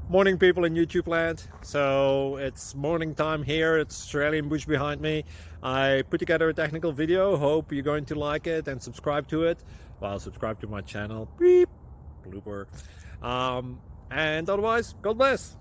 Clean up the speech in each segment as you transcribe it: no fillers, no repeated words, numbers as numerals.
Morning, people in YouTube land. So it's morning time here. It's Australian bush behind me. I put together a technical video. Hope you're going to like it and subscribe to it. Well, subscribe to my channel. Beep. Blooper. And otherwise, God bless.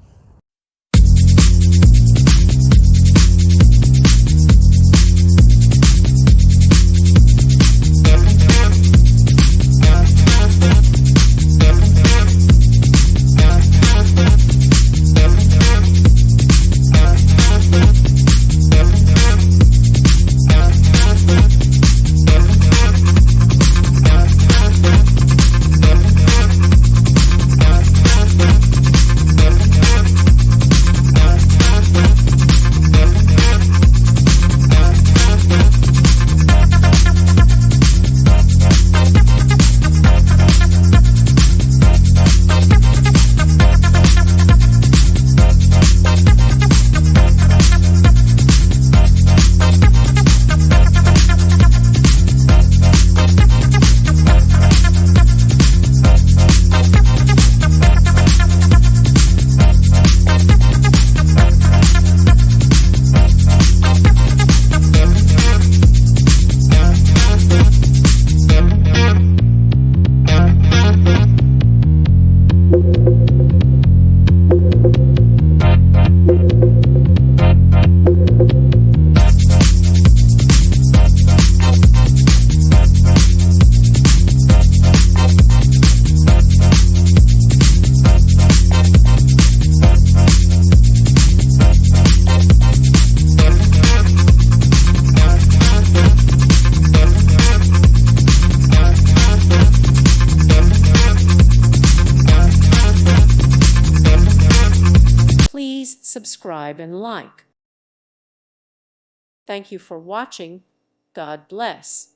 Please subscribe and like. Thank you for watching. God bless.